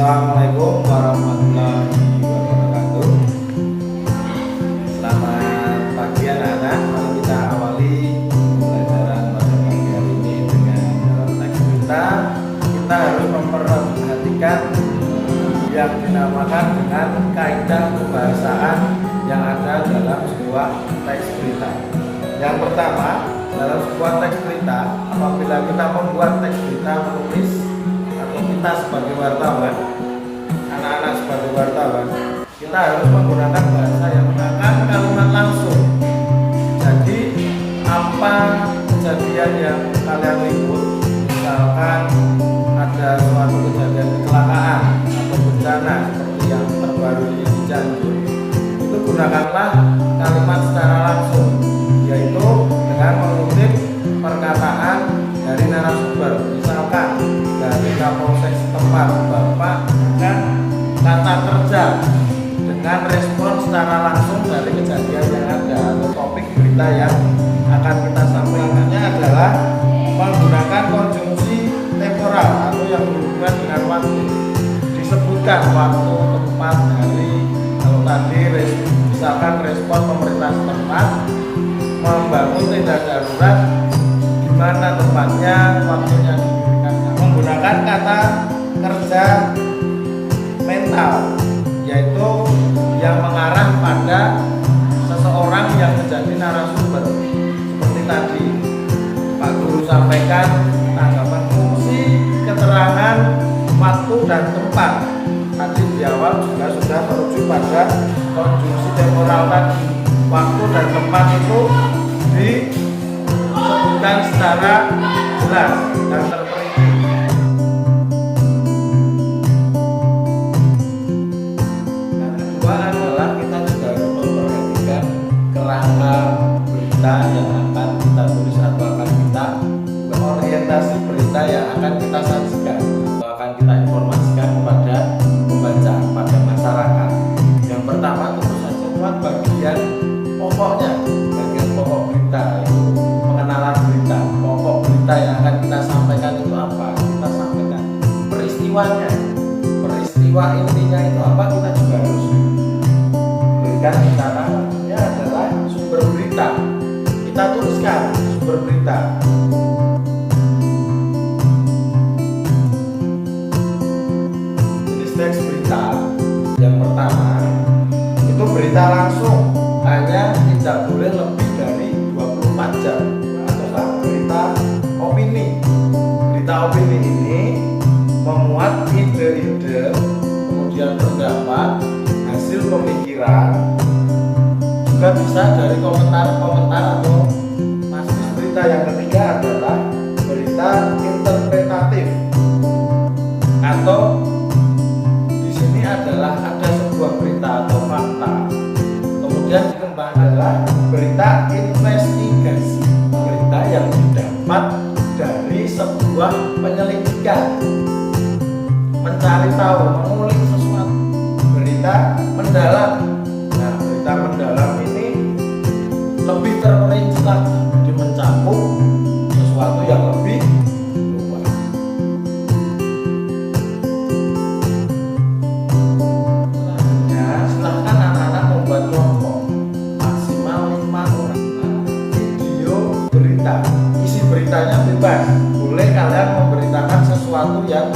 Assalamualaikum warahmatullahi wabarakatuh. Selamat pagi anak-anak. Mari kita awali pembelajaran pada pagi hari ini dengan teks berita. Kita harus memperhatikan yang dinamakan dengan kaidah kebahasaan yang ada dalam sebuah teks berita. Yang pertama, dalam sebuah teks berita, apabila kita membuat teks berita, menulis atau kita sebagai wartawan, anak-anak sebagai wartawan, kita harus menggunakan bahasa yang menggunakan kalimat langsung. Jadi apa kejadian yang kalian liput, misalkan ada suatu kejadian kecelakaan atau bencana seperti yang terbaru ini di Cianjur, itu gunakanlah kalimat secara langsung, yaitu dengan mengutip perkataan dari narasumber. Misalkan dari Kapolsek setempat, Bapak akan kata kerja dengan respon secara langsung dari kejadian yang ada atau topik berita yang akan kita sampaikannya adalah menggunakan konjungsi temporal atau yang berhubungan dengan waktu. Disebutkan waktu, tempat, hari. Kalau tadi misalkan respon pemerintah setempat membangun tenda darurat, di mana tempatnya, waktunya diberikan, menggunakan kata kerja mental, yaitu yang mengarah pada seseorang yang menjadi narasumber. Seperti tadi Pak Guru sampaikan tanggapan fungsi, keterangan, waktu dan tempat. Tadi di awal juga sudah merujuk pada konjungsi temporal tadi. Waktu dan tempat itu disebutkan secara jelas dan terperinci. Yang kedua adalah kita juga harus memperhatikan kerangka berita yang akan kita tulis atau akan kita orientasi berita yang akan kita sajikan atau akan kita informasikan kepada pembaca, pada masyarakat. Yang pertama tentu saja buat bagian pokoknya, bagian pokok berita itu pengenalan berita. Pokok berita yang akan kita sampaikan itu apa? Kita sampaikan peristiwanya, peristiwa intinya itu apa, kita juga harus berikan keterangannya adalah sumber berita. Kita tuliskan sumber berita. Jenis teks berita yang pertama itu berita langsung, hanya tidak boleh lebih dari 24 jam. Adalah berita opini. Berita opini ini memuat ide-ide, kemudian pendapat, hasil pemikiran, juga bisa dari komentar-komentar atau masis berita. Yang ketiga adalah berita interpretatif, atau di sini adalah ada sebuah berita atau fakta, kemudian dikembang adalah berita investigasi, berita yang didapat dari sebuah penyelidikan, mencari tahu, mengulik sesuatu. Berita mendalam. Nah, berita mendalam ini lebih terperinci lagi, jadi mencakup sesuatu yang lebih luas. Selanjutnya, silahkan anak-anak membuat kelompok maksimal 5 orang. Video berita, isi beritanya bebas, boleh kalian memberitakan sesuatu yang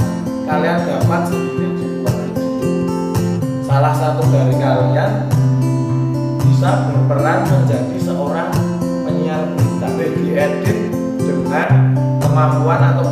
kalian dapat sendiri di luar video. Salah satu dari kalian bisa berperan menjadi seorang penyiar berita, diedit dengan kemampuan atau